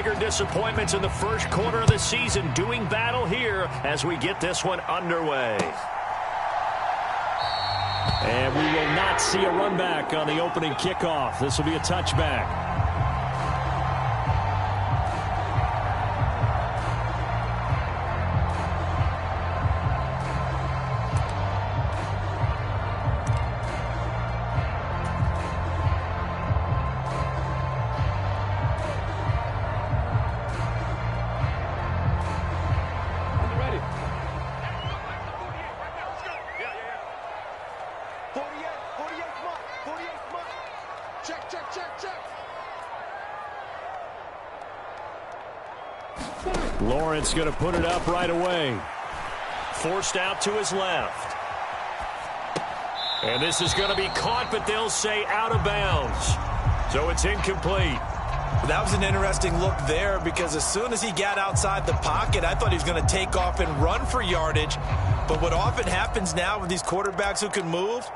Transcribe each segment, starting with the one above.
bigger disappointments in the first quarter of the season doing battle here as we get this one underway. And we will not see a run back on the opening kickoff. This will be a touchback. Lawrence going to put it up right away. Forced out to his left. And this is going to be caught, but they'll say out of bounds. So it's incomplete. That was an interesting look there because as soon as he got outside the pocket, I thought he was going to take off and run for yardage. But what often happens now with these quarterbacks who can move,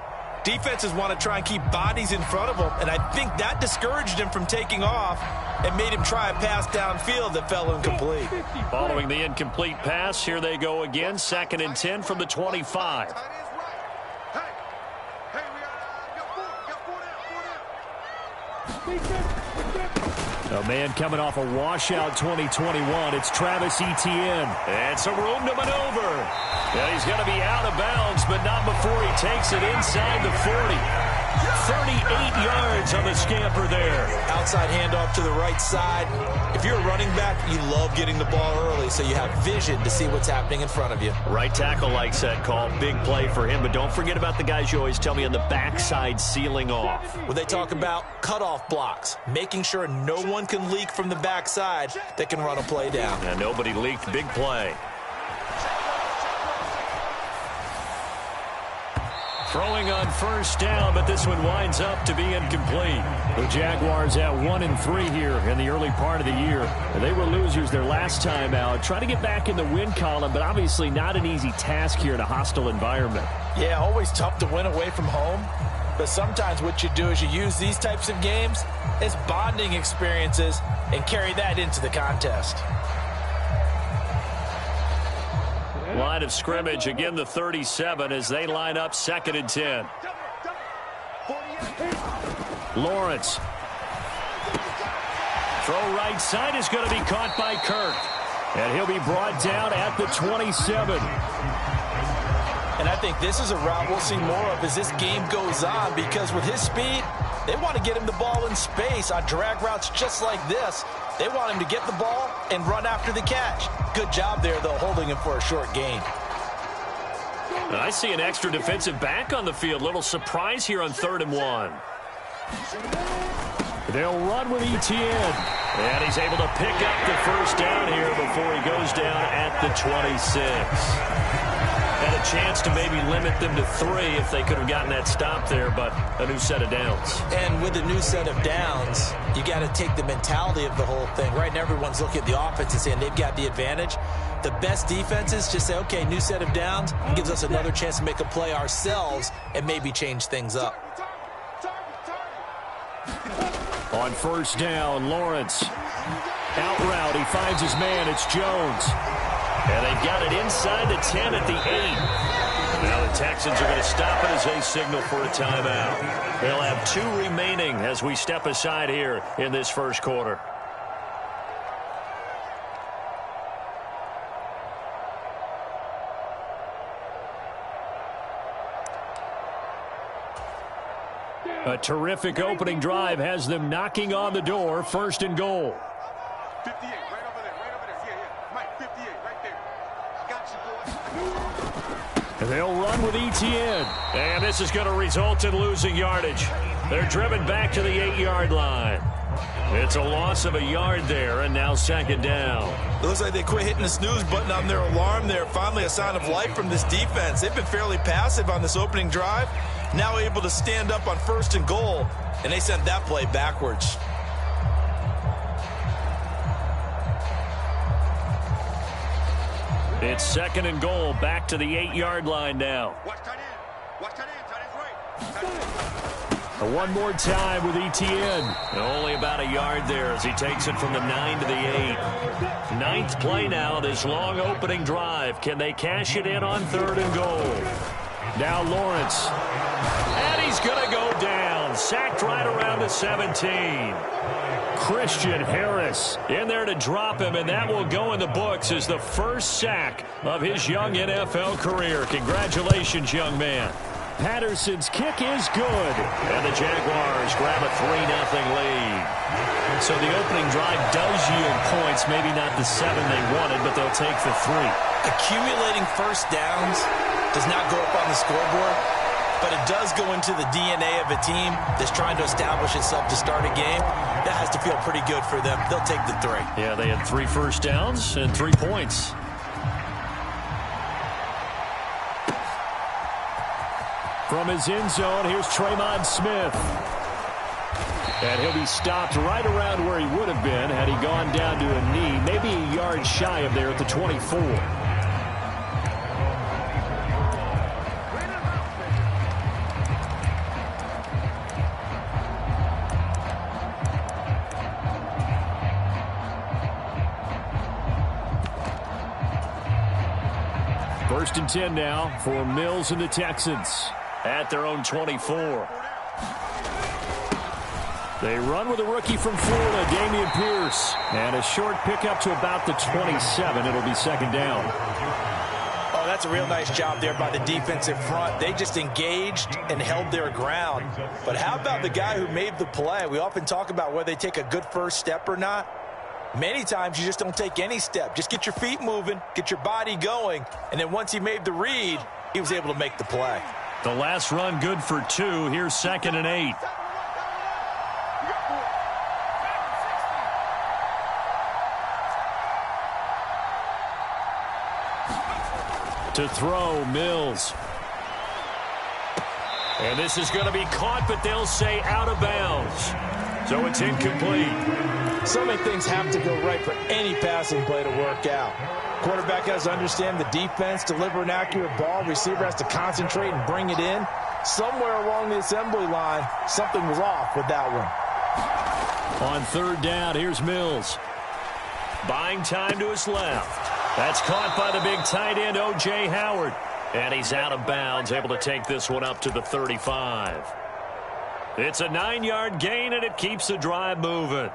defenses want to try and keep bodies in front of them, and I think that discouraged him from taking off and made him try a pass downfield that fell incomplete. Following the incomplete pass, here they go again, 2nd and 10 from the 25. A man coming off a washout 2021. It's Travis Etienne. And some room to maneuver. Yeah, he's going to be out of bounds, but not before he takes it inside the 40. 38 yards on the scamper there. Outside handoff to the right side. If you're a running back, you love getting the ball early so you have vision to see what's happening in front of you. Right tackle likes that call. Big play for him, but don't forget about the guys you always tell me on the backside sealing off. Well, they talk about cutoff blocks, making sure no one can leak from the backside that can run a play down. And nobody leaked. Big play. Throwing on first down, but this one winds up to be incomplete. The Jaguars at 1-3 here in the early part of the year. They were losers their last time out. Trying to get back in the win column, but obviously not an easy task here in a hostile environment. Yeah, always tough to win away from home. But sometimes what you do is you use these types of games as bonding experiences and carry that into the contest. Line of scrimmage, again the 37 as they line up 2nd and 10. Lawrence. Throw right side is going to be caught by Kirk. And he'll be brought down at the 27. And I think this is a route we'll see more of as this game goes on because with his speed, they want to get him the ball in space on drag routes just like this. They want him to get the ball and run after the catch. Good job there, though, holding him for a short gain. I see an extra defensive back on the field. Little surprise here on 3rd and 1. They'll run with Etienne. And he's able to pick up the first down here before he goes down at the 26. Had a chance to maybe limit them to 3 if they could have gotten that stop there, but a new set of downs. And with a new set of downs, you got to take the mentality of the whole thing. Right now, everyone's looking at the offense and saying they've got the advantage. The best defenses just say, okay, new set of downs gives us another chance to make a play ourselves and maybe change things up. On first down, Lawrence. Out route, he finds his man. It's Jones. And they've got it inside the 10 at the 8. Now the Texans are going to stop it as they signal for a timeout. They'll have 2 remaining as we step aside here in this first quarter. A terrific opening drive has them knocking on the door. 1st and goal. 58, right over there, yeah. Mike, 58, right there. Got you, boy. And they'll run with Etienne. And this is going to result in losing yardage. They're driven back to the 8-yard line. It's a loss of a yard there, and now 2nd down. It looks like they quit hitting the snooze button on their alarm there. Finally a sign of life from this defense. They've been fairly passive on this opening drive. Now able to stand up on 1st and goal, and they sent that play backwards. It's 2nd and goal, back to the 8-yard line now. Watch tight end. Watch tight end. Tight end's right. One more time with Etienne. Only about a yard there as he takes it from the 9 to the 8. Ninth play now, this long opening drive. Can they cash it in on 3rd and goal? Now Lawrence. And he's going to go down. Sacked right around the 17. Christian Harris in there to drop him, and that will go in the books as the first sack of his young NFL career. Congratulations, young man. Patterson's kick is good. And the Jaguars grab a 3-0 lead. So the opening drive does yield points, maybe not the 7 they wanted, but they'll take the 3. Accumulating first downs does not go up on the scoreboard, but it does go into the DNA of a team that's trying to establish itself to start a game. That has to feel pretty good for them. They'll take the 3. Yeah, they had 3 first downs and 3 points. From his end zone, here's Tremon Smith. And he'll be stopped right around where he would have been had he gone down to a knee, maybe a yard shy of there at the 24. First and 10 now for Mills and the Texans. At their own 24. They run with a rookie from Florida, Dameon Pierce. And a short pickup to about the 27. It'll be 2nd down. Oh, that's a real nice job there by the defensive front. They just engaged and held their ground. But how about the guy who made the play? We often talk about whether they take a good first step or not. Many times you just don't take any step. Just get your feet moving, get your body going, and then once he made the read, he was able to make the play. The last run good for 2. Here's 2nd and 8. To throw, Mills. And this is going to be caught, but they'll say out of bounds. So it's incomplete. So many things have to go right for any passing play to work out. Quarterback has to understand the defense, deliver an accurate ball. Receiver has to concentrate and bring it in. Somewhere along the assembly line, something was off with that one. On 3rd down, here's Mills. Buying time to his left. That's caught by the big tight end, O.J. Howard. And he's out of bounds, able to take this one up to the 35. It's a 9-yard gain, and it keeps the drive moving.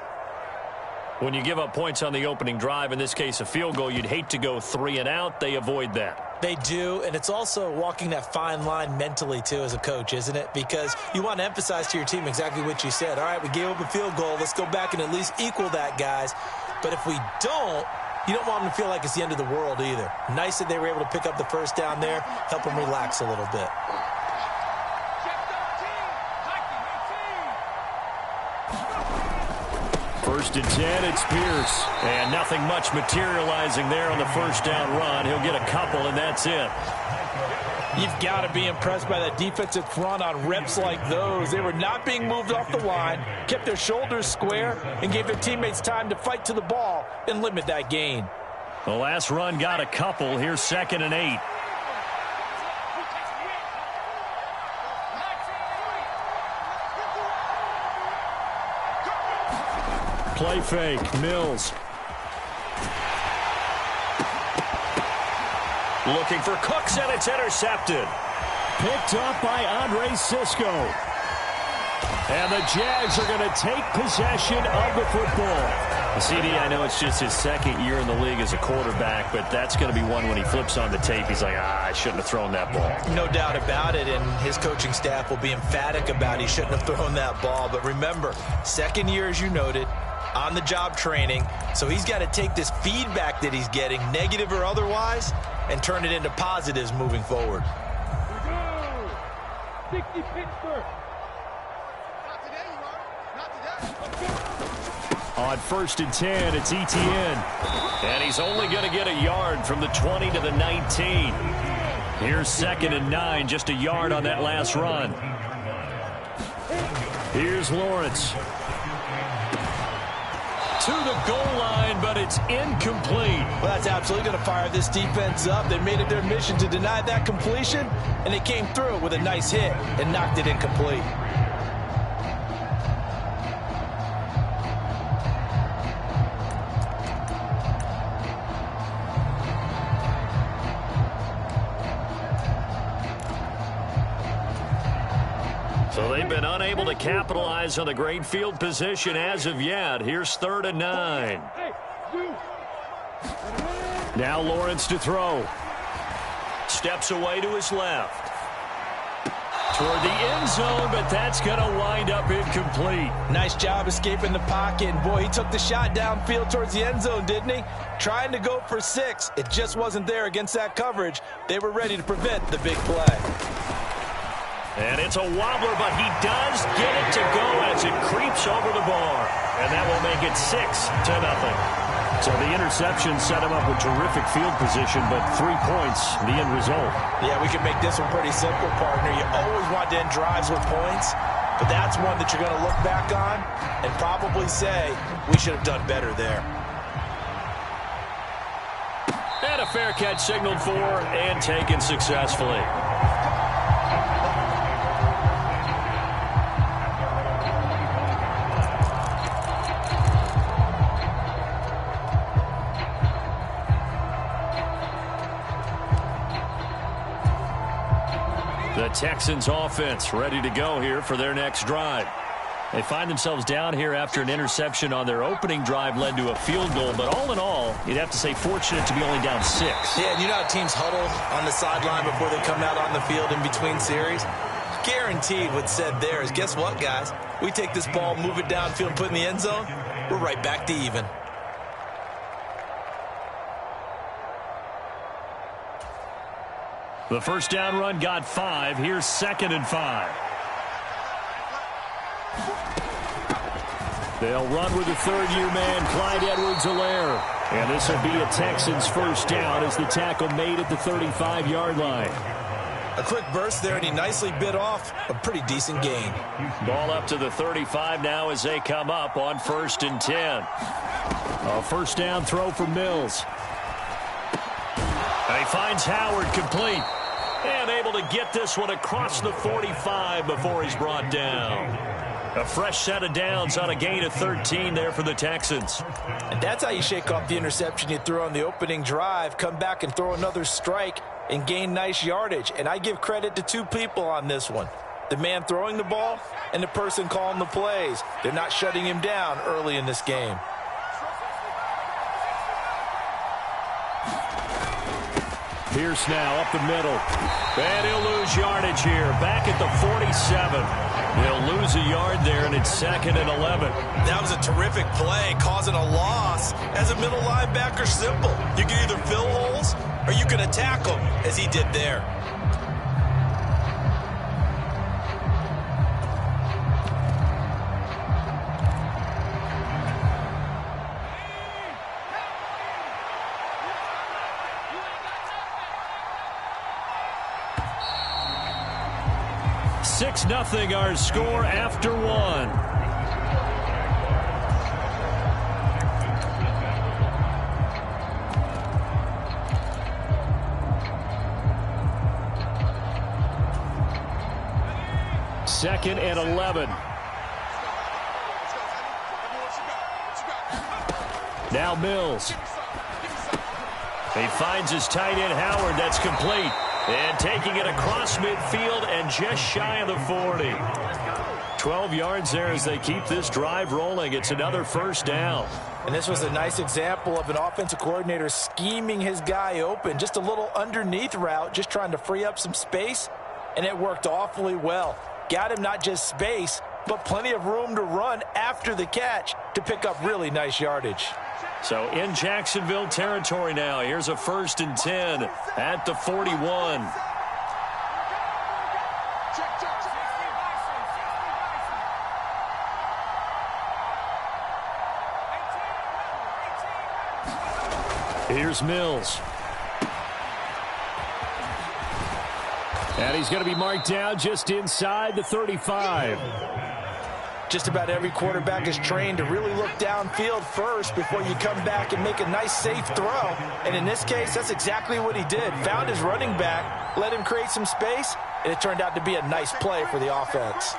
When you give up points on the opening drive, in this case a field goal, you'd hate to go 3 and out. They avoid that. They do, and it's also walking that fine line mentally, too, as a coach, isn't it? Because you want to emphasize to your team exactly what you said. All right, we gave up a field goal. Let's go back and at least equal that, guys. But if we don't, you don't want them to feel like it's the end of the world either. Nice that they were able to pick up the first down there, help them relax a little bit. First and 10, it's Pierce. And nothing much materializing there on the first down run. He'll get a couple, and that's it. You've got to be impressed by that defensive front on reps like those. They were not being moved off the line, kept their shoulders square, and gave their teammates time to fight to the ball and limit that gain. The last run got a couple. Here's 2nd and 8. Play fake, Mills. Looking for Cooks, and it's intercepted. Picked up by Andre Cisco. And the Jags are going to take possession of the football. CD, I know it's just his 2nd year in the league as a quarterback, but that's going to be one when he flips on the tape. He's like, I shouldn't have thrown that ball. No doubt about it, and his coaching staff will be emphatic about he shouldn't have thrown that ball. But remember, 2nd year, as you noted, on-the-job training, so he's got to take this feedback that he's getting, negative or otherwise, and turn it into positives moving forward. 60 Pittsburgh. Not today, you are. Not today. On 1st and 10, it's Etienne. And he's only going to get a yard from the 20 to the 19. Here's 2nd and 9, just a yard on that last run. Here's Lawrence. To the goal line, but it's incomplete. Well, that's absolutely going to fire this defense up. They made it their mission to deny that completion, and they came through with a nice hit and knocked it incomplete. they've been unable to capitalize on the great field position as of yet. Here's 3rd and 9. Now Lawrence to throw. Steps away to his left. Toward the end zone, but that's going to wind up incomplete. Nice job escaping the pocket. And boy, he took the shot downfield towards the end zone, didn't he? Trying to go for 6. It just wasn't there against that coverage. They were ready to prevent the big play. And it's a wobbler, but he does get it to go as it creeps over the bar. And that will make it 6-0. So the interception set him up with terrific field position, but 3 points, the end result. Yeah, we can make this one pretty simple, partner. You always want to end drives with points, but that's one that you're going to look back on and probably say, we should have done better there. And a fair catch signaled for and taken successfully. The Texans offense ready to go here for their next drive. They find themselves down here after an interception on their opening drive led to a field goal. But all in all, you'd have to say fortunate to be only down 6. Yeah, and you know how teams huddle on the sideline before they come out on the field in between series? Guaranteed what's said there is, guess what, guys? We take this ball, move it downfield, and put it in the end zone, we're right back to even. The first down run got 5. Here's 2nd and 5. They'll run with the 3rd-year man, Clyde Edwards-Helaire. And this will be a Texans first down as the tackle made at the 35-yard line. A quick burst there, and he nicely bit off a pretty decent gain. Ball up to the 35 now as they come up on 1st and 10. A first down throw for Mills. And he finds Howard complete. And able to get this one across the 45 before he's brought down. A fresh set of downs on a gain of 13 there for the Texans. And that's how you shake off the interception you threw on the opening drive, come back and throw another strike and gain nice yardage. And I give credit to 2 people on this one. The man throwing the ball and the person calling the plays. They're not shutting him down early in this game. Pierce now up the middle. And he'll lose yardage here. Back at the 47. He'll lose a yard there, and it's 2nd and 11. That was a terrific play, causing a loss. As a middle linebacker, simple. You can either fill holes or you can attack them, as he did there. Six 0 our score after 1. Second and 11. Now Mills. He finds his tight end Howard. That's complete. And taking it across midfield and just shy of the 40. 12 yards there as they keep this drive rolling. It's another first down. And this was a nice example of an offensive coordinator scheming his guy open. Just a little underneath route, just trying to free up some space. And it worked awfully well. Got him not just space, but plenty of room to run after the catch to pick up really nice yardage. So in Jacksonville territory now. Here's a 1st and 10 at the 41. Here's Mills. And he's going to be marked down just inside the 35. Just about every quarterback is trained to really look downfield first before you come back and make a nice, safe throw. And in this case, that's exactly what he did. Found his running back, let him create some space, and it turned out to be a nice play for the offense.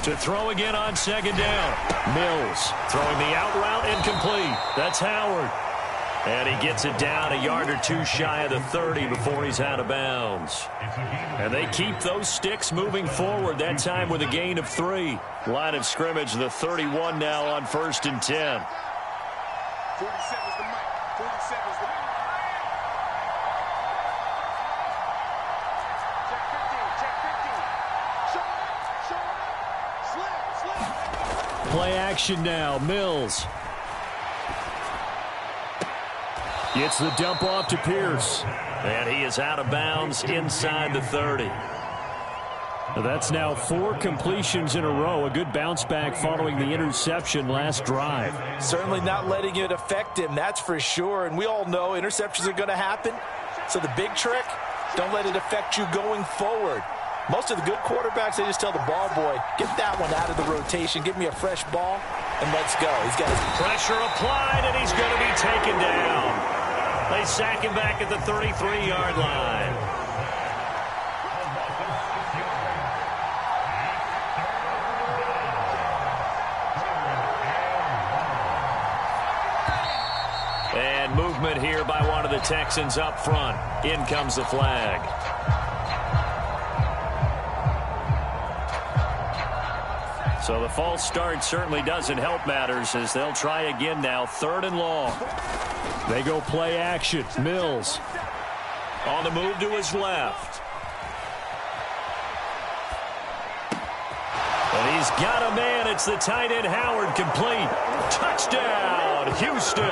To throw again on second down. Mills throwing the out route incomplete. That's Howard. And he gets it down a yard or two shy of the 30 before he's out of bounds. And they keep those sticks moving forward, that time with a gain of 3. Line of scrimmage, the 31 now on 1st and 10. 47's the mic. 47's the mic. Check 15. Check 15. Slip. Play action now. Mills. Gets the dump off to Pierce. And he is out of bounds inside the 30. That's now 4 completions in a row. A good bounce back following the interception last drive. Certainly not letting it affect him, that's for sure. And we all know interceptions are going to happen. So the big trick, don't let it affect you going forward. Most of the good quarterbacks, they just tell the ball boy, get that one out of the rotation, give me a fresh ball, and let's go. He's got his pressure applied, and he's going to be taken down. They sack him back at the 33-yard line. And movement here by one of the Texans up front. In comes the flag. So the false start certainly doesn't help matters as they'll try again now. 3rd and long. They go play action. Mills on the move to his left. And he's got a man. It's the tight end Howard, complete. Touchdown, Houston.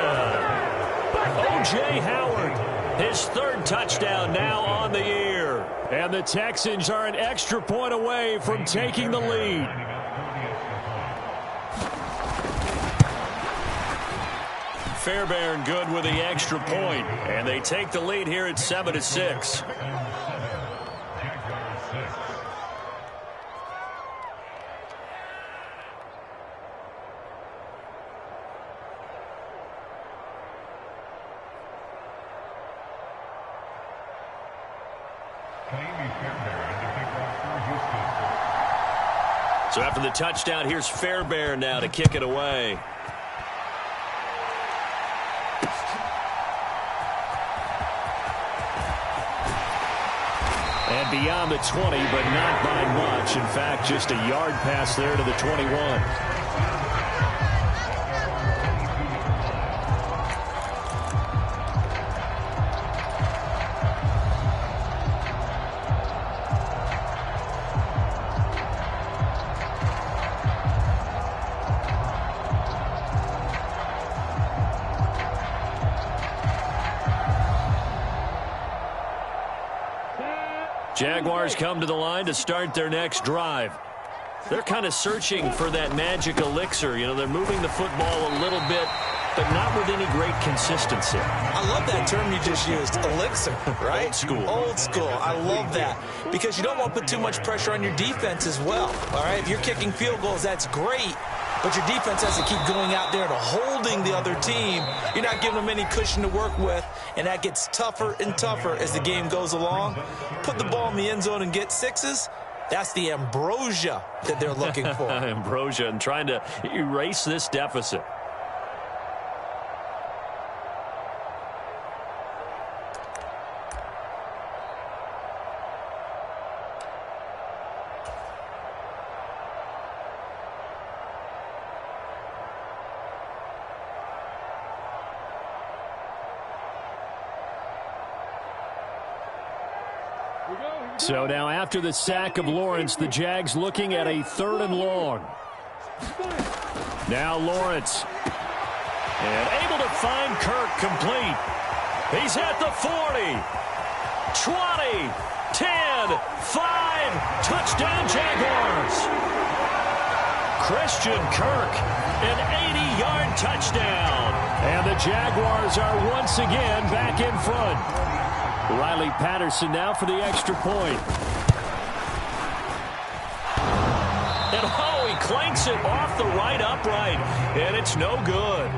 O.J. Howard, his 3rd touchdown now on the year. And the Texans are an extra point away from taking the lead. Fairbairn good with the extra point, and they take the lead here at 7-6. So after the touchdown, here's Fairbairn now to kick it away. And beyond the 20, but not by much. In fact, just a yard pass there to the 21. Jaguars come to the line to start their next drive. They're kind of searching for that magic elixir. You know, they're moving the football a little bit, but not with any great consistency. I love that term you just used, elixir, right? Old school. Old school. I love that because you don't want to put too much pressure on your defense as well, all right? If you're kicking field goals, that's great, but your defense has to keep going out there and holding the other team. You're not giving them any cushion to work with, and that gets tougher and tougher as the game goes along. Put the ball in the end zone and get 6s. That's the ambrosia that they're looking for. Ambrosia, and trying to erase this deficit. So now after the sack of Lawrence, the Jags looking at a 3rd and long. Now Lawrence. And able to find Kirk complete. He's at the 40. 20. 10. 5. Touchdown Jaguars. Christian Kirk. An 80-yard touchdown. And the Jaguars are once again back in front. Riley Patterson now for the extra point. And oh, he clanks it off the right upright, and it's no good.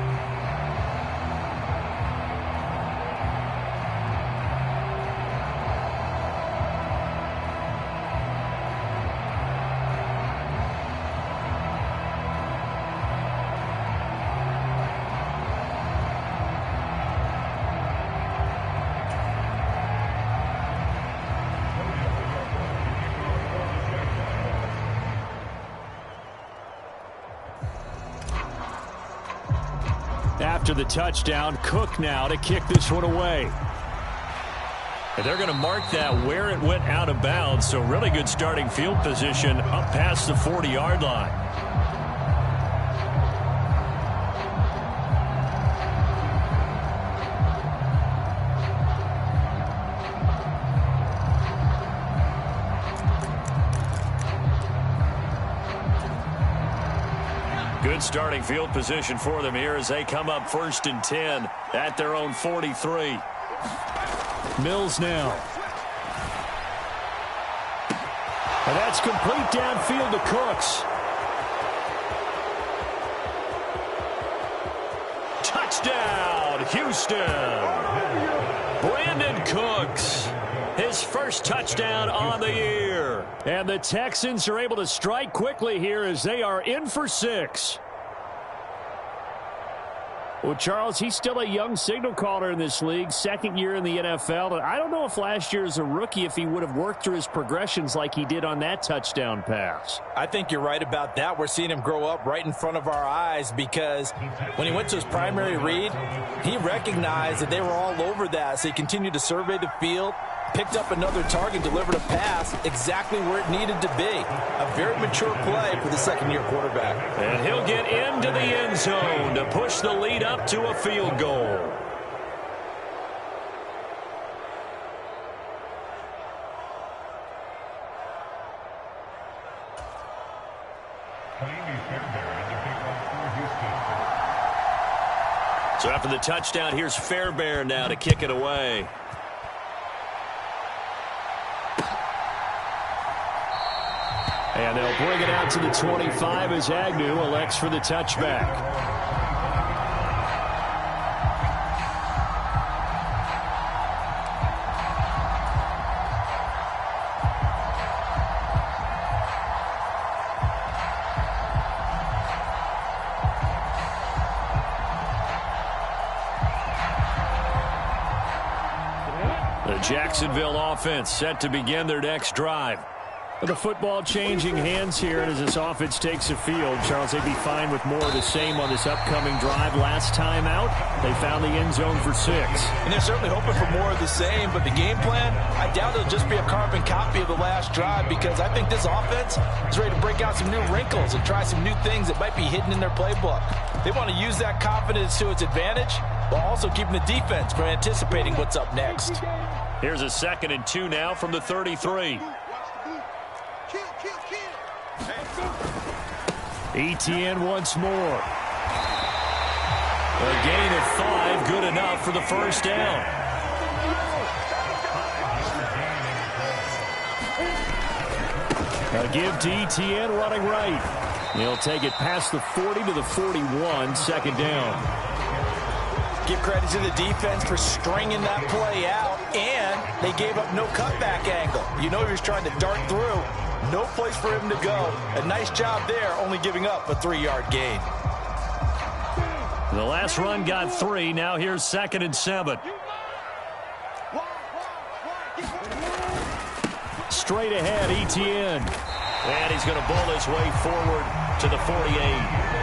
after the touchdown. Cook now to kick this one away. And they're going to mark that where it went out of bounds, so really good starting field position up past the 40-yard line. Good starting field position for them here as they come up 1st and 10 at their own 43. Mills now. And that's complete downfield to Cooks. Touchdown, Houston. Brandon Cooks. His first touchdown on the year. And the Texans are able to strike quickly here as they are in for 6. Well, Charles, he's still a young signal caller in this league, 2nd year in the NFL. And I don't know if last year as a rookie if he would have worked through his progressions like he did on that touchdown pass. I think you're right about that. We're seeing him grow up right in front of our eyes because when he went to his primary read, he recognized that they were all over that. So he continued to survey the field, picked up another target, delivered a pass exactly where it needed to be. A very mature play for the 2nd-year quarterback. And he'll get into the end zone to push the lead up to a field goal. So after the touchdown, here's Fairbairn now to kick it away. And they'll bring it out to the 25 as Agnew elects for the touchback. The Jacksonville offense set to begin their next drive. The football changing hands here, and as this offense takes the field, Charles, they'd be fine with more of the same on this upcoming drive. Last time out, they found the end zone for 6. And they're certainly hoping for more of the same, but the game plan, I doubt it'll just be a carbon copy of the last drive because I think this offense is ready to break out some new wrinkles and try some new things that might be hidden in their playbook. They want to use that confidence to its advantage while also keeping the defense from anticipating what's up next. Here's a 2nd and 2 now from the 33. Etienne once more. A gain of 5, good enough for the first down. A give to Etienne running right. He'll take it past the 40 to the 41, 2nd down. Give credit to the defense for stringing that play out, and they gave up no cutback angle. You know he was trying to dart through. No place for him to go. A nice job there, only giving up a 3-yard gain. The last run got 3. Now here's 2nd and 7. Straight ahead, Etienne. And he's going to bowl his way forward to the 48.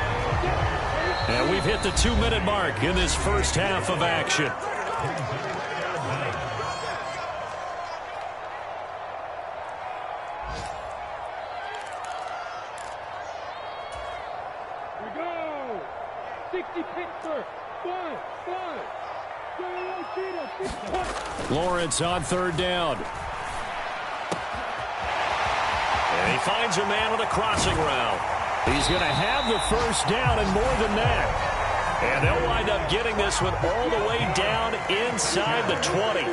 And we've hit the 2-minute mark in this first half of action. Lawrence on 3rd down. And he finds a man on the crossing route. He's going to have the first down and more than that. And they'll wind up getting this one all the way down inside the 20.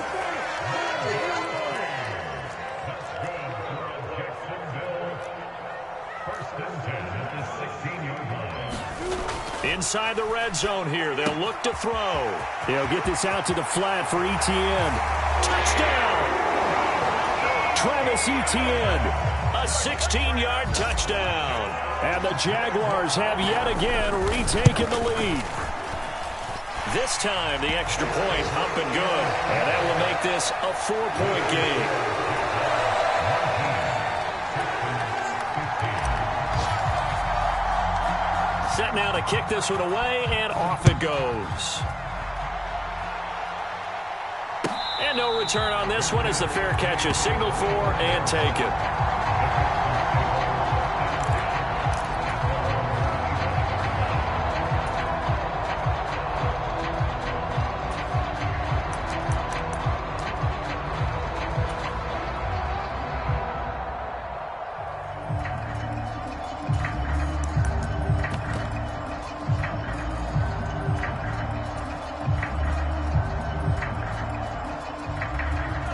Inside the red zone here. They'll look to throw. They'll get this out to the flat for Etienne. Touchdown! Travis Etienne. A 16-yard touchdown. And the Jaguars have yet again retaken the lead. This time the extra point up and good. And that will make this a 4-point game. Set now to kick this one away, and off it goes. And no return on this one as the fair catch is signaled for and taken.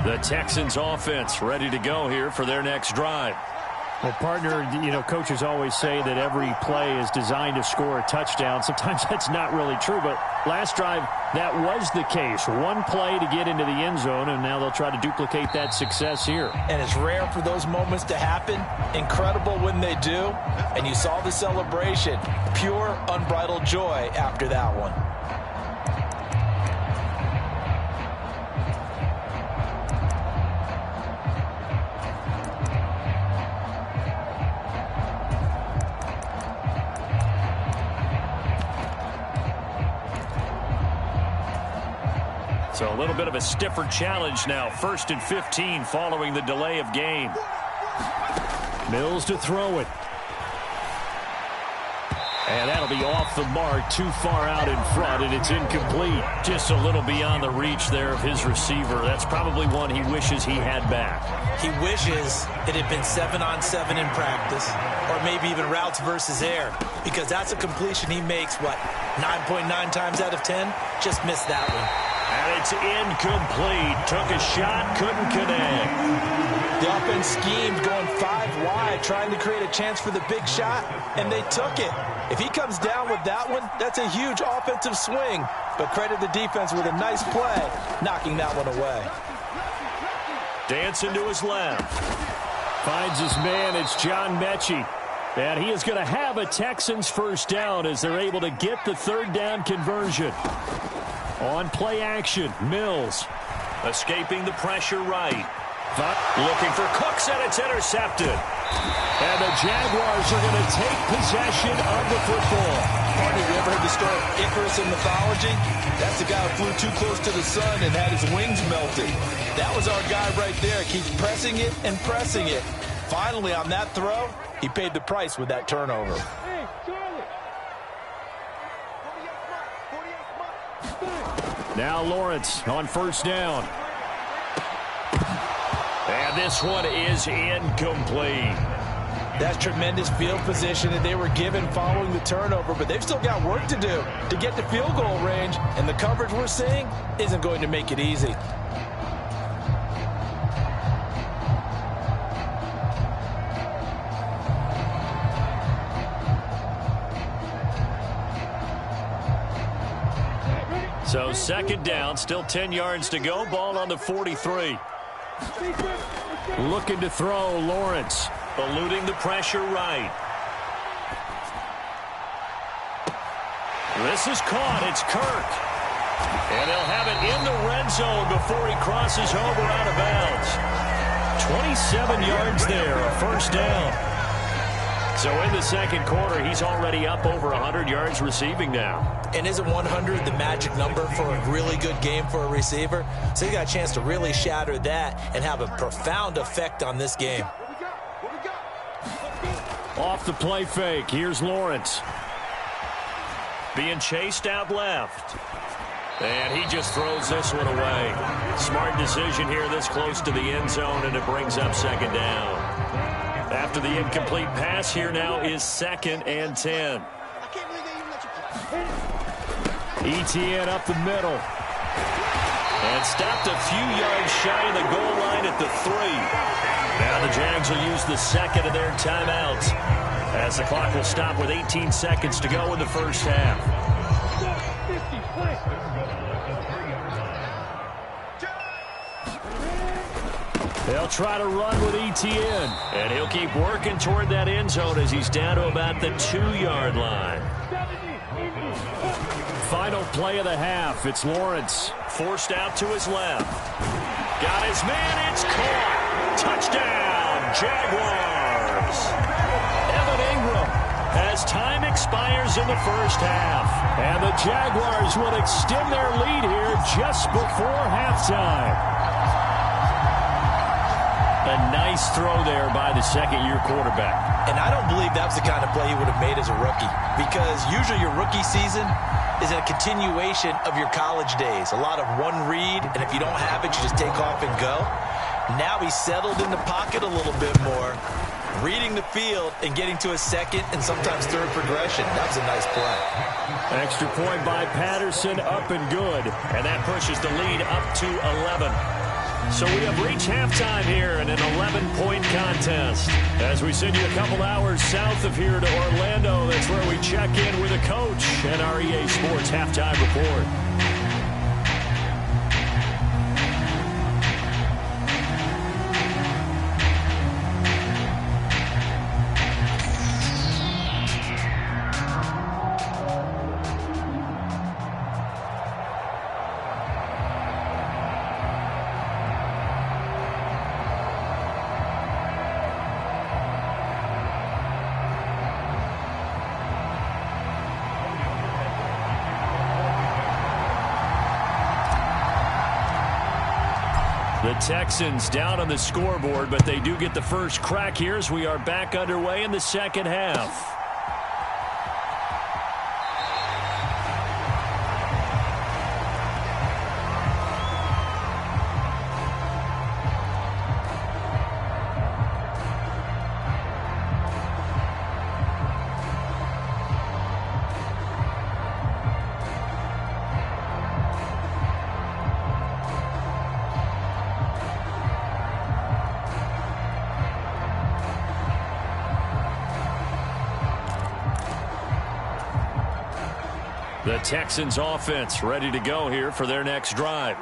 The Texans offense ready to go here for their next drive. Well, partner, coaches always say that every play is designed to score a touchdown. Sometimes that's not really true, but last drive, that was the case. One play to get into the end zone, and now they'll try to duplicate that success here. And it's rare for those moments to happen. Incredible when they do. And you saw the celebration. Pure, unbridled joy after that one. So a little bit of a stiffer challenge now. 1st and 15 following the delay of game. Mills to throw it. And that'll be off the mark, too far out in front, and it's incomplete. Just a little beyond the reach there of his receiver. That's probably one he wishes he had back. He wishes it had been 7-on-7 in practice, or maybe even routes versus air, because that's a completion he makes, 9.9 times out of 10? Just missed that one. And it's incomplete. Took a shot, couldn't connect. The offense schemed, going 5 wide, trying to create a chance for the big shot, and they took it. If he comes down with that one, that's a huge offensive swing. But credit the defense with a nice play, knocking that one away. Dancing to his left. Finds his man. It's John Mechie. And he is going to have a Texans first down as they're able to get the 3rd down conversion. On play action, Mills. Escaping the pressure right. Looking for Cooks, and it's intercepted. And the Jaguars are going to take possession of the football. Partner, you ever heard the story of Icarus in mythology? That's the guy who flew too close to the sun and had his wings melted. That was our guy right there. Keeps pressing it and pressing it. Finally, on that throw, he paid the price with that turnover. Now Lawrence on 1st down. And this one is incomplete. That's tremendous field position that they were given following the turnover, but they've still got work to do to get to field goal range, and the coverage we're seeing isn't going to make it easy. So 2nd down, still 10 yards to go. Ball on the 43. Looking to throw, Lawrence. Eluding the pressure right. This is caught. It's Kirk. And they'll have it in the red zone before he crosses over out of bounds. 27 yards there, a 1st down. So in the 2nd quarter, he's already up over 100 yards receiving now. And isn't 100 the magic number for a really good game for a receiver? So he got a chance to really shatter that and have a profound effect on this game. Off the play fake, here's Lawrence. Being chased out left. And he just throws this one away. Smart decision here this close to the end zone, and it brings up 2nd down. After the incomplete pass, here now is 2nd and 10. ETN up the middle. And stopped a few yards shy of the goal line at the 3. Now the Jags will use the 2nd of their timeouts as the clock will stop with 18 seconds to go in the 1st half. They'll try to run with ETN. And he'll keep working toward that end zone as he's down to about the 2-yard line. Final play of the half. It's Lawrence. Forced out to his left. Got his man. It's caught. Touchdown, Jaguars. Evan Ingram as time expires in the first half. And the Jaguars will extend their lead here just before halftime. A nice throw there by the second-year quarterback. And I don't believe that was the kind of play he would have made as a rookie, because usually your rookie season is a continuation of your college days. A lot of one read, and if you don't have it, you just take off and go. Now he's settled in the pocket a little bit more, reading the field and getting to a second and sometimes third progression. That was a nice play. Extra point by Patterson, up and good. And that pushes the lead up to 11. So we have reached halftime here in an 11-point contest. As we send you a couple hours south of here to Orlando, that's where we check in with a coach and our EA Sports Halftime Report. The Texans down on the scoreboard, but they do get the first crack here as we are back underway in the second half. The Texans offense ready to go here for their next drive.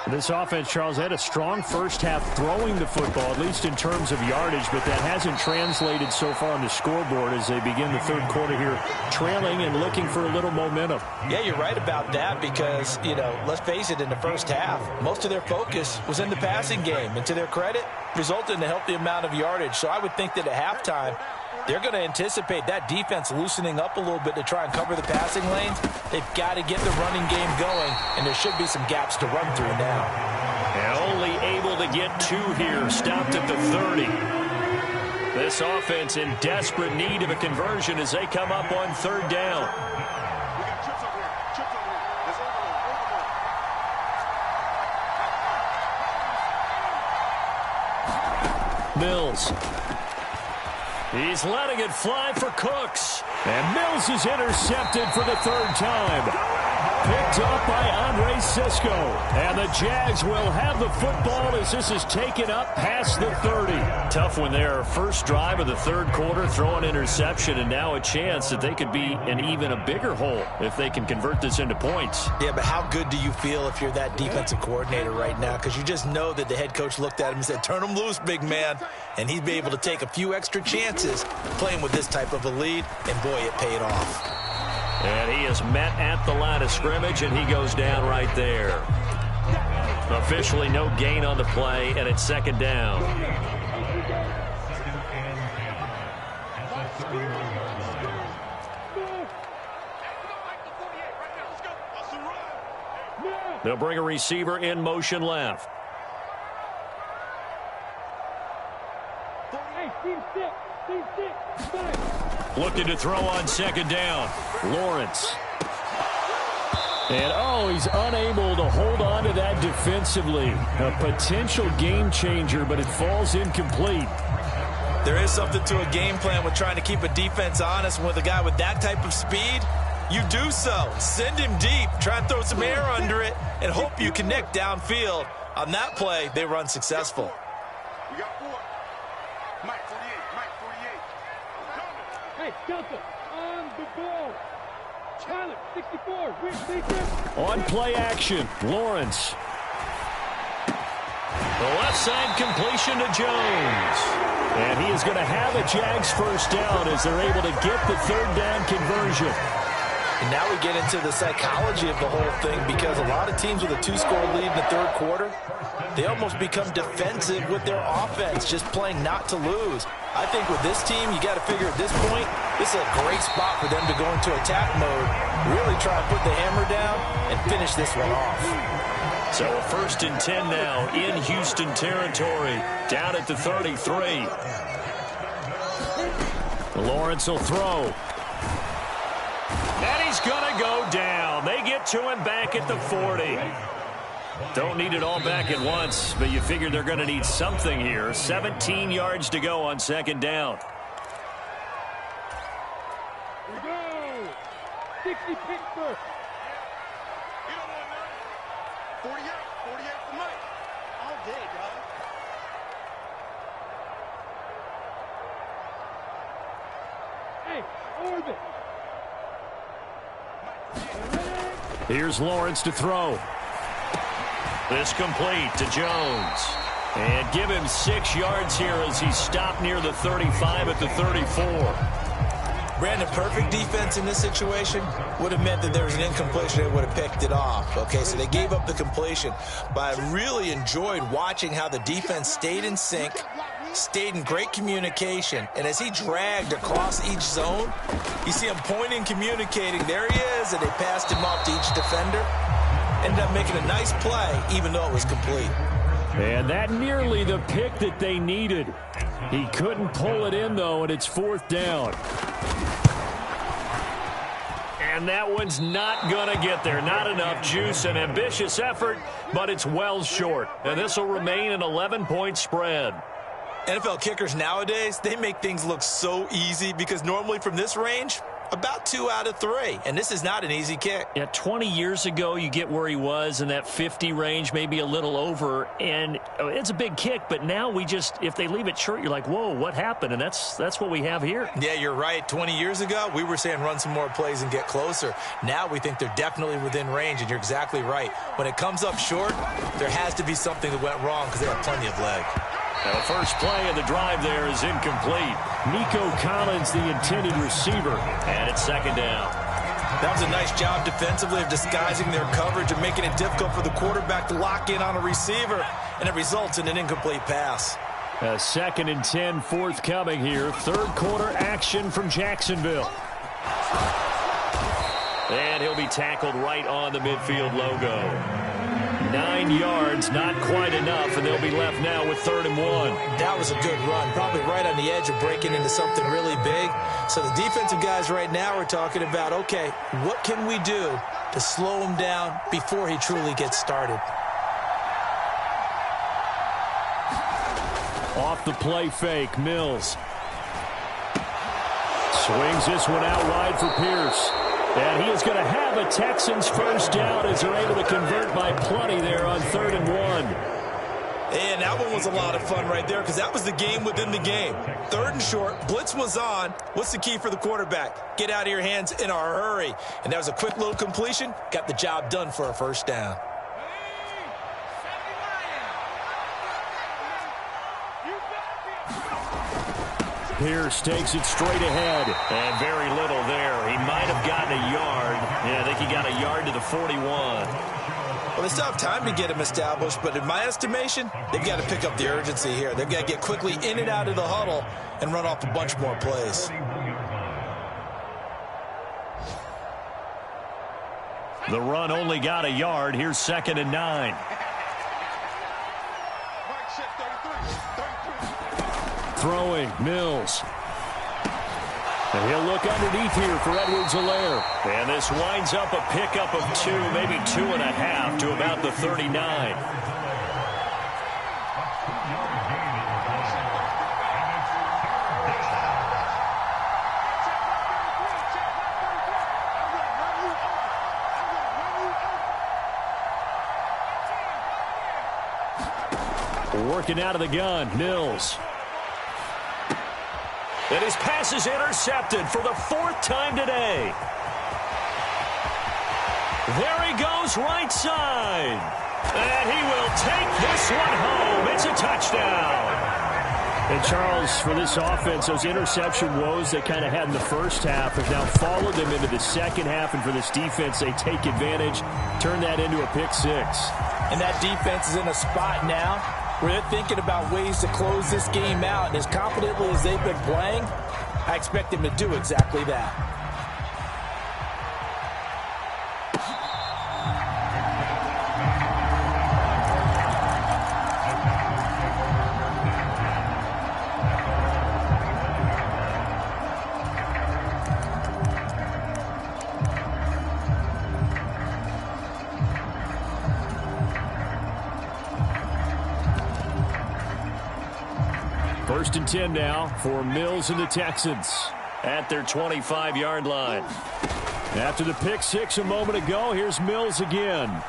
This offense, Charles, had a strong first half throwing the football, at least in terms of yardage, but that hasn't translated so far on the scoreboard as they begin the third quarter here, trailing and looking for a little momentum. Yeah, you're right about that because, let's face it, in the first half, most of their focus was in the passing game. And to their credit, resulted in a healthy amount of yardage. So I would think that at halftime, they're going to anticipate that defense loosening up a little bit to try and cover the passing lanes. They've got to get the running game going, and there should be some gaps to run through now. And only able to get two here, stopped at the 30. This offense in desperate need of a conversion as they come up on third down. We got trips over here. Trips over here. Let's overload. Mills. He's letting it fly for Cooks. And Mills is intercepted for the third time. Picked up by Andre Cisco. And the Jags will have the football as this is taken up past the 30. Tough one there. First drive of the third quarter, throw an interception, and now a chance that they could be in even a bigger hole if they can convert this into points. Yeah, but how good do you feel if you're that defensive coordinator right now? Because you just know that the head coach looked at him and said, turn him loose, big man. And he'd be able to take a few extra chances playing with this type of a lead, and boy, it paid off. And he is met at the line of scrimmage, and he goes down right there. Officially no gain on the play, and it's second down. They'll bring a receiver in motion left. Looking to throw on second down. Lawrence. And, he's unable to hold on to that defensively. A potential game changer, but it falls incomplete. There is something to a game plan with trying to keep a defense honest. With a guy with that type of speed, you do so. Send him deep. Try and throw some air under it and hope you connect downfield. On that play, they were unsuccessful. We got 4. Mike 48. Mike 48. Hey, Delta, on the ball. Challenge 64. On play action, Lawrence. The left side completion to Jones. And he is going to have a Jags first down as they're able to get the third down conversion. And now we get into the psychology of the whole thing, because a lot of teams with a 2-score lead in the third quarter, they almost become defensive with their offense, just playing not to lose. I think with this team, you got to figure at this point, this is a great spot for them to go into attack mode, really try to put the hammer down and finish this one off. So a 1st and 10 now in Houston territory, down at the 33. Lawrence will throw. And he's going to go down. They get to him back at the 40. Don't need it all back at once, but you figure they're going to need something here. 17 yards to go on 2nd down. Here we go. 60 Pittsburgh. You don't want none. 48 for Mike. All day, dog. Hey, orbit. Here's Lawrence to throw. This complete to Jones. And give him 6 yards here as he stopped near the 35 at the 34. Brandon, perfect defense in this situation would have meant that there was an incompletion. They would have picked it off. Okay, so they gave up the completion. But I really enjoyed watching how the defense stayed in sync, stayed in great communication. And as he dragged across each zone, you see him pointing, communicating. There he is, and they passed him off to each defender. Ended up making a nice play, even though it was complete. And that nearly the pick that they needed. He couldn't pull it in, though, and it's 4th down. And that one's not going to get there. Not enough juice. An ambitious effort, but it's well short. And this will remain an 11-point spread. NFL kickers nowadays, they make things look so easy because normally from this range, about 2 out of 3. And this is not an easy kick. Yeah, 20 years ago, you get where he was in that 50 range, maybe a little over. And it's a big kick, but now we just, if they leave it short, you're like, whoa, what happened? And that's what we have here. Yeah, you're right. 20 years ago, we were saying run some more plays and get closer. Now we think they're definitely within range, and you're exactly right. When it comes up short, there has to be something that went wrong because they have plenty of leg. Now the first play of the drive there is incomplete. Nico Collins, the intended receiver. And it's 2nd down. That was a nice job defensively of disguising their coverage and making it difficult for the quarterback to lock in on a receiver, and it results in an incomplete pass. A 2nd and 10 forthcoming here. 3rd quarter action from Jacksonville. And he'll be tackled right on the midfield logo. 9 yards, not quite enough, and they'll be left now with 3rd and 1. That was a good run, probably right on the edge of breaking into something really big. So the defensive guys right now are talking about, okay, what can we do to slow him down before he truly gets started? Off the play fake, Mills. Swings this one out wide for Pierce. And he is going to have a Texans first down as they're able to convert by plenty there on 3rd and 1. And that one was a lot of fun right there because that was the game within the game. 3rd and short, blitz was on. What's the key for the quarterback? Get out of your hands in a hurry. And that was a quick little completion. Got the job done for a first down. Pierce takes it straight ahead. And very little there. He might have gotten a yard. Yeah, I think he got a yard to the 41. Well, they still have time to get him established, but in my estimation, they've got to pick up the urgency here. They've got to get quickly in and out of the huddle and run off a bunch more plays. The run only got a yard. Here's 2nd and 9. Throwing, Mills. And he'll look underneath here for Edwards-Helaire. And this winds up a pickup of 2, maybe 2.5 to about the 39. Working out of the gun, Mills. And his pass is intercepted for the 4th time today. There he goes right side. And he will take this one home. It's a touchdown. And Charles, for this offense, those interception woes they kind of had in the first half have now followed them into the second half. And for this defense, they take advantage, turn that into a pick six. And that defense is in a spot now where they're thinking about ways to close this game out. And as confidently as they've been playing, I expect them to do exactly that. First and 10 now for Mills and the Texans at their 25-yard line. After the pick six a moment ago, here's Mills again.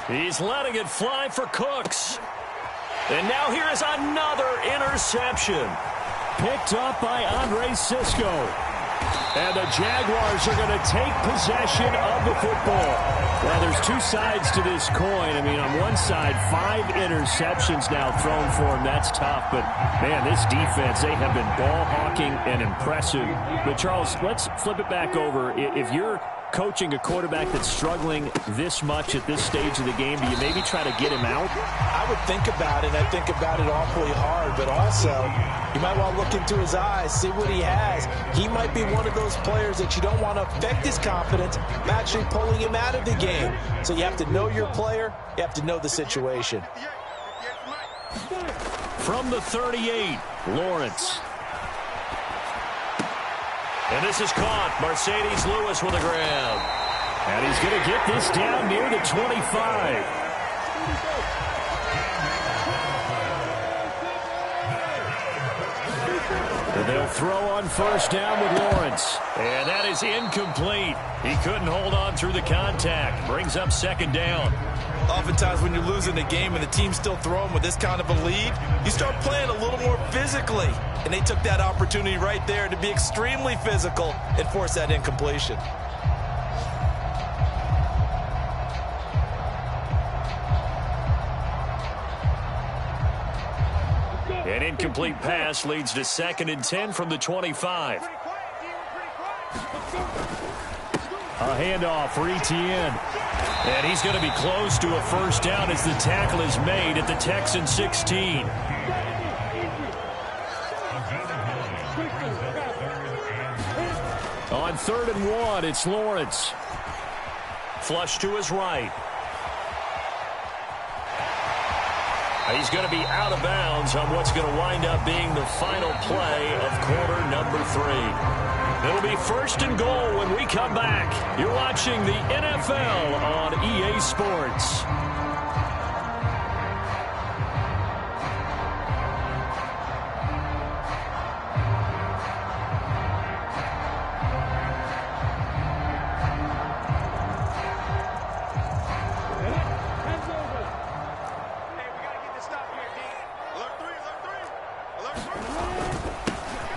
He's letting it fly for Cooks. And now here is another interception. Picked up by Andre Cisco. And the Jaguars are going to take possession of the football. Well, there's two sides to this coin. I mean, on one side, 5 interceptions now thrown for him. That's tough. But, man, this defense, they have been ball hawking and impressive. But, Charles, let's flip it back over. If you're coaching a quarterback that's struggling this much at this stage of the game, do you maybe try to get him out? I would think about it. I think about it awfully hard. But also, you might want to look into his eyes, see what he has. He might be one of those players that you don't want to affect his confidence by actually pulling him out of the game. So you have to know your player. You have to know the situation. From the 38, Lawrence. And this is caught. Mercedes Lewis with a grab. And he's going to get this down near the 25. And they'll throw on first down with Lawrence. And that is incomplete. He couldn't hold on through the contact. Brings up second down. Oftentimes when you're losing a game and the team's still throwing with this kind of a lead, you start playing a little more physically. And they took that opportunity right there to be extremely physical and force that incompletion. An incomplete pass leads to 2nd and 10 from the 25. A handoff for Etienne. And he's going to be close to a first down as the tackle is made at the Texan 16. On 3rd and 1, it's Lawrence. Flush to his right. He's going to be out of bounds on what's going to wind up being the final play of quarter number 3. It'll be 1st and goal when we come back. You're watching the NFL on EA Sports.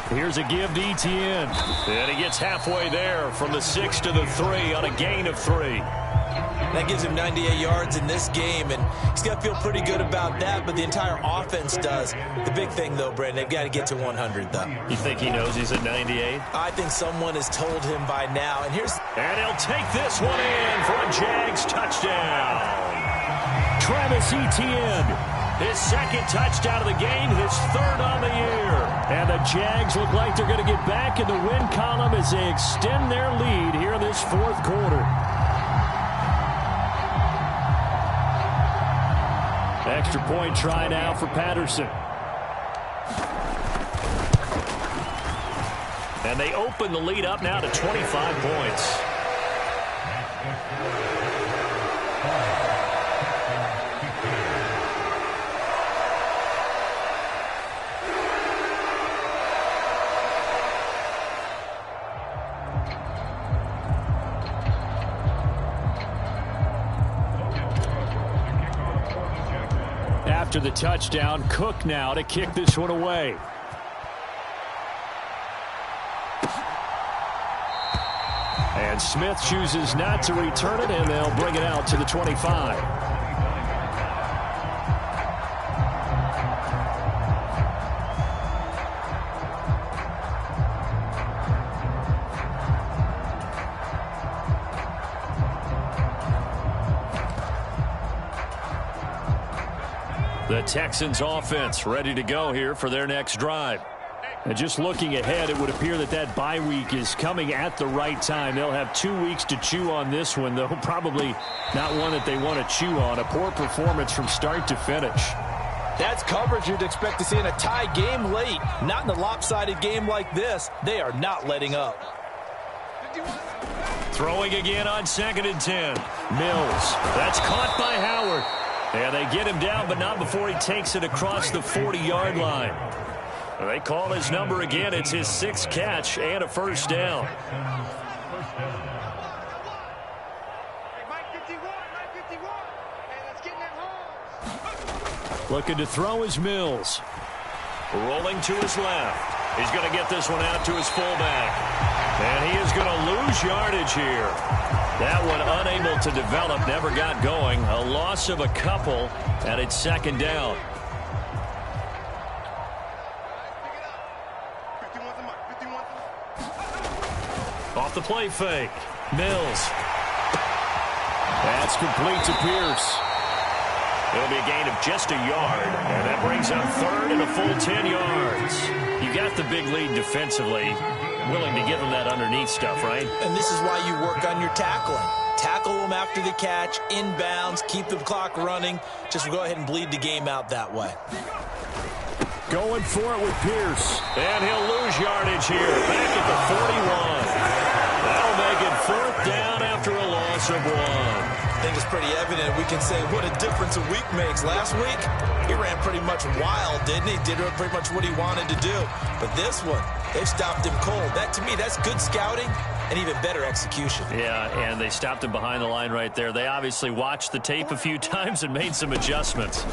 Here's a give to Etienne. And he gets halfway there from the 6 to the 3 on a gain of 3. That gives him 98 yards in this game, and he's got to feel pretty good about that, but the entire offense does. The big thing, though, Brandon, they've got to get to 100, though. You think he knows he's at 98? I think someone has told him by now, and here's... And he'll take this one in for a Jags touchdown. Travis Etienne. His 2nd touchdown of the game, his 3rd on the year. And the Jags look like they're going to get back in the win column as they extend their lead here in this 4th quarter. Extra point try now for Patterson. And they open the lead up now to 25 points. After the touchdown, Cook now to kick this one away. And Smith chooses not to return it, and they'll bring it out to the 25. The Texans offense ready to go here for their next drive. And just looking ahead, it would appear that bye week is coming at the right time. They'll have 2 weeks to chew on this one, though probably not one that they want to chew on. A poor performance from start to finish. That's coverage you'd expect to see in a tie game late. Not in a lopsided game like this. They are not letting up. Throwing again on 2nd and 10. Mills. That's caught by Howard. And they get him down, but not before he takes it across the 40-yard line. They call his number again. It's his 6th catch and a first down. Looking to throw is Mills. Rolling to his left. He's going to get this one out to his fullback. And he is going to lose yardage here. That one unable to develop, never got going. A loss of a couple, and it's 2nd down. Off the play fake. Mills. That's complete to Pierce. It'll be a gain of just a yard, and that brings up 3rd and a full 10 yards. You got the big lead defensively. Willing to give them that underneath stuff, right? And this is why you work on your tackling. Tackle them after the catch, inbounds, keep the clock running. Just go ahead and bleed the game out that way. Going for it with Pierce. And he'll lose yardage here. Back at the 41. That'll make it 4th down after a loss of 1. I think it's pretty evident. We can say what a difference a week makes. Last week, he ran pretty much wild, didn't he? Did pretty much what he wanted to do. But this one, they've stopped him cold. That, to me, that's good scouting and even better execution. Yeah, and they stopped him behind the line right there. They obviously watched the tape a few times and made some adjustments.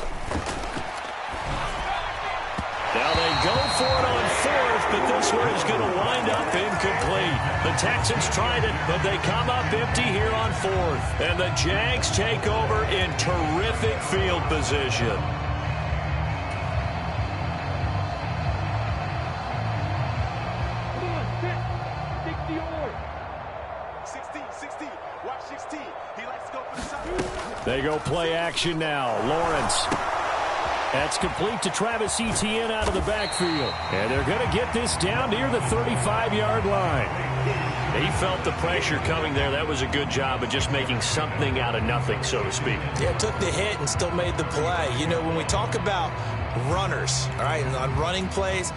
Now they go for it on 4th, but this one is going to wind up incomplete. The Texans tried it, but they come up empty here on 4th. And the Jags take over in terrific field position. Come on, set. 60 or. 16. Watch 16. He likes to go for the side. They go play action now. Lawrence. That's complete to Travis Etienne out of the backfield. And they're going to get this down near the 35-yard line. He felt the pressure coming there. That was a good job of just making something out of nothing, so to speak. Yeah, took the hit and still made the play. You know, when we talk about runners, all right, on running plays,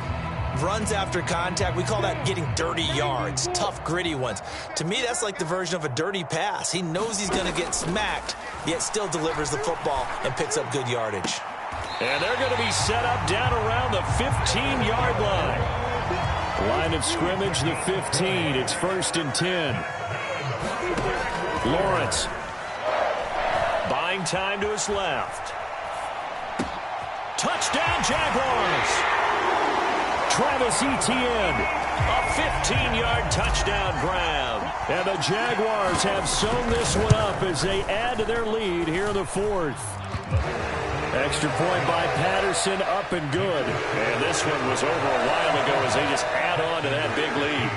runs after contact, we call that getting dirty yards, tough, gritty ones. To me, that's like the version of a dirty pass. He knows he's going to get smacked, yet still delivers the football and picks up good yardage. And they're going to be set up down around the 15-yard line. Line of scrimmage, the 15. It's 1st and 10. Lawrence. Buying time to his left. Touchdown, Jaguars. Travis Etienne. A 15-yard touchdown grab. And the Jaguars have sewn this one up as they add to their lead here in the 4th. Extra point by Patterson, up and good. And this one was over a while ago as they just add on to that big lead.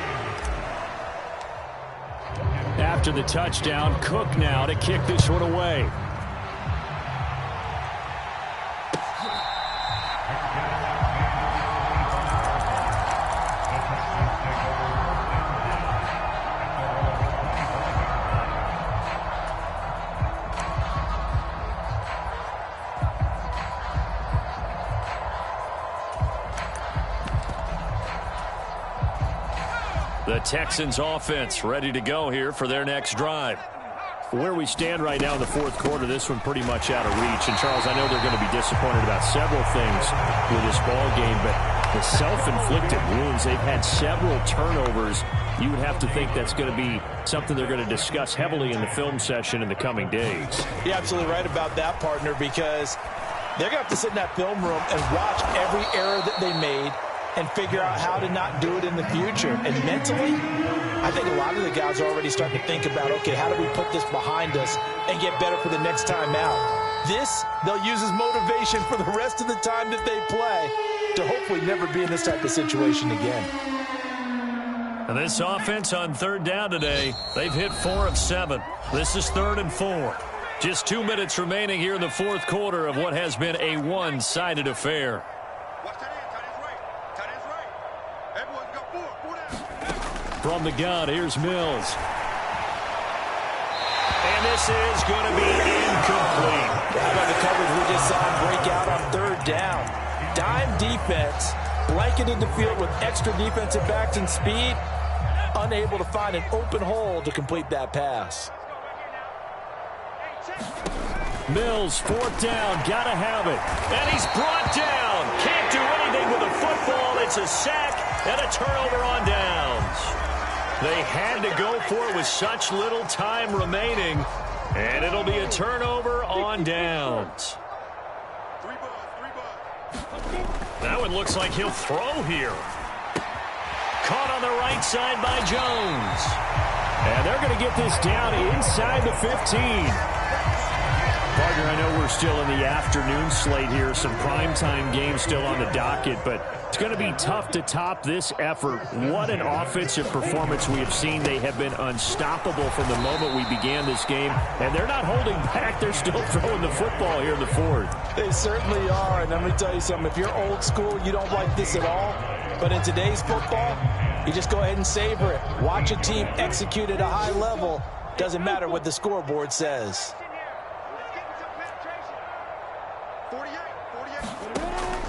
After the touchdown, Cook now to kick this one away. The Texans offense ready to go here for their next drive. Where we stand right now in the 4th quarter, this one pretty much out of reach. And, Charles, I know they're going to be disappointed about several things with this ball game, but the self-inflicted wounds, they've had several turnovers. You would have to think that's going to be something they're going to discuss heavily in the film session in the coming days. You're absolutely right about that, partner, because they're going to have to sit in that film room and watch every error that they made and figure out how to not do it in the future. And mentally, I think a lot of the guys are already starting to think about, okay, how do we put this behind us and get better for the next time out? This, they'll use as motivation for the rest of the time that they play to hopefully never be in this type of situation again. And this offense on 3rd down today, they've hit 4 of 7. This is 3rd and 4. Just 2 minutes remaining here in the fourth quarter of what has been a one-sided affair. Watch that end. Tight end's right. Tight end's right. Everyone's got four. Down. From the gun, here's Mills. And this is going to be incomplete. How about the coverage we just saw him break out on third down? Dime defense, blanketed the field with extra defensive backs and speed, unable to find an open hole to complete that pass. Mills, fourth down, gotta have it. And he's brought down. Can't do anything with the football. It's a sack and a turnover on downs. They had to go for it with such little time remaining. And it'll be a turnover on downs. That one looks like he'll throw here. Caught on the right side by Jones. And they're going to get this down inside the 15. Partner, I know we're still in the afternoon slate here. Some primetime games still on the docket, but it's going to be tough to top this effort. What an offensive performance we have seen. They have been unstoppable from the moment we began this game, and they're not holding back. They're still throwing the football here in the fourth. They certainly are, and let me tell you something. If you're old school, you don't like this at all. But in today's football, you just go ahead and savor it. Watch a team execute at a high level. Doesn't matter what the scoreboard says.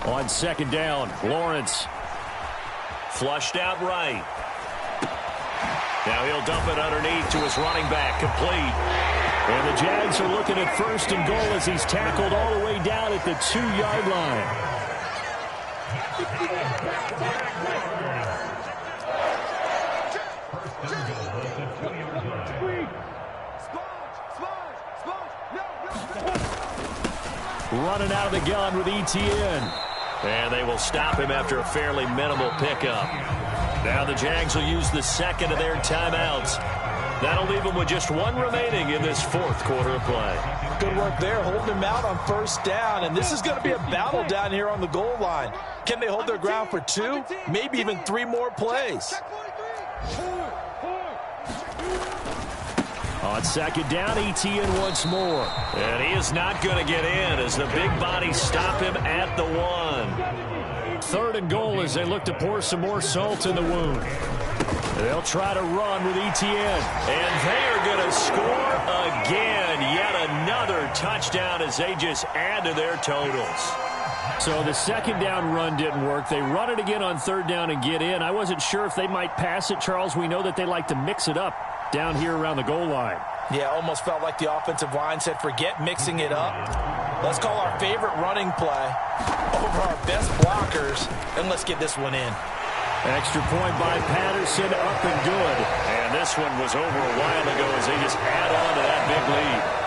On second down, Lawrence. Flushed out right. Now he'll dump it underneath to his running back, complete. And the Jags are looking at first and goal as he's tackled all the way down at the 2-yard line. Running out of the gun with Etienne. And they will stop him after a fairly minimal pickup. Now the Jags will use the second of their timeouts. That'll leave them with just one remaining in this fourth quarter of play. Good work there, holding him out on first down. And this is going to be a battle down here on the goal line. Can they hold their ground for 2, maybe even 3 more plays? On second down, Etienne once more. And he is not going to get in as the big bodies stop him at the 1. Third and goal as they look to pour some more salt in the wound. They'll try to run with Etienne. And they are going to score again. Yet another touchdown as they just add to their totals. So the second down run didn't work. They run it again on third down and get in. I wasn't sure if they might pass it, Charles. We know that they like to mix it up down here around the goal line. Yeah, almost felt like the offensive line said, forget mixing it up. Let's call our favorite running play over our best blockers, and let's get this one in. Extra point by Patterson, up and good. And this one was over a while ago as they just add on to that big lead.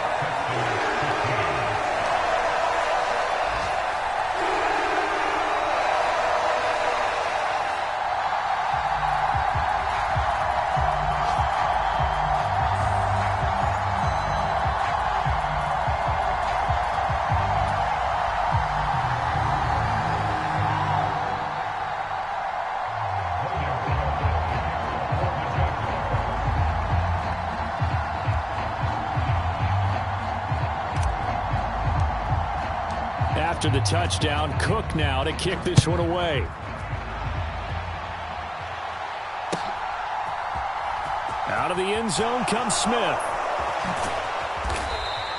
After the touchdown, Cook now to kick this one away. Out of the end zone comes Smith.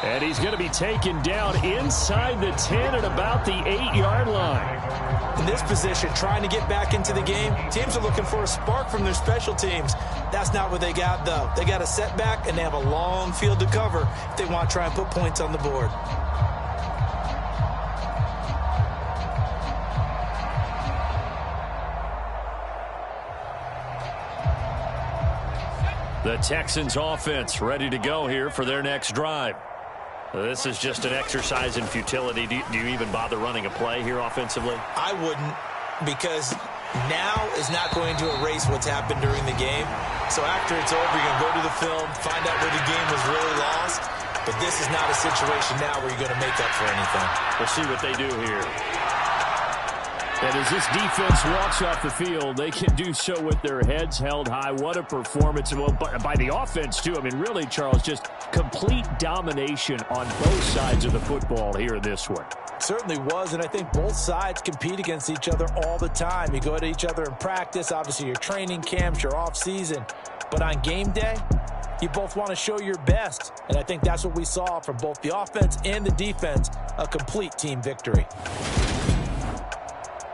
And he's going to be taken down inside the 10 at about the 8-yard line. In this position, trying to get back into the game, teams are looking for a spark from their special teams. That's not what they got, though. They got a setback, and they have a long field to cover if they want to try and put points on the board. The Texans offense ready to go here for their next drive. This is just an exercise in futility. Do you even bother running a play here offensively? I wouldn't, because now is not going to erase what's happened during the game. So after it's over, you're going to go to the film, find out where the game was really lost. But this is not a situation now where you're going to make up for anything. We'll see what they do here. And as this defense walks off the field, they can do so with their heads held high. What a performance by the offense, too. I mean, really, Charles, just complete domination on both sides of the football here in this one. Certainly was, and I think both sides compete against each other all the time. You go to each other in practice, obviously your training camps, your off-season. But on game day, you both want to show your best. And I think that's what we saw from both the offense and the defense, a complete team victory.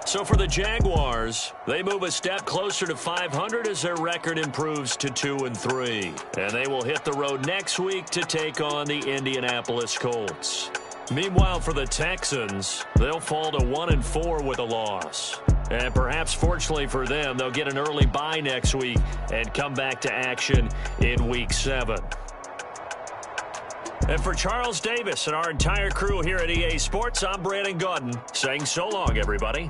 So for the Jaguars, they move a step closer to 500 as their record improves to 2-3. And they will hit the road next week to take on the Indianapolis Colts. Meanwhile, for the Texans, they'll fall to 1-4 with a loss. And perhaps fortunately for them, they'll get an early bye next week and come back to action in Week 7. And for Charles Davis and our entire crew here at EA Sports, I'm Brandon Gaudin saying so long, everybody.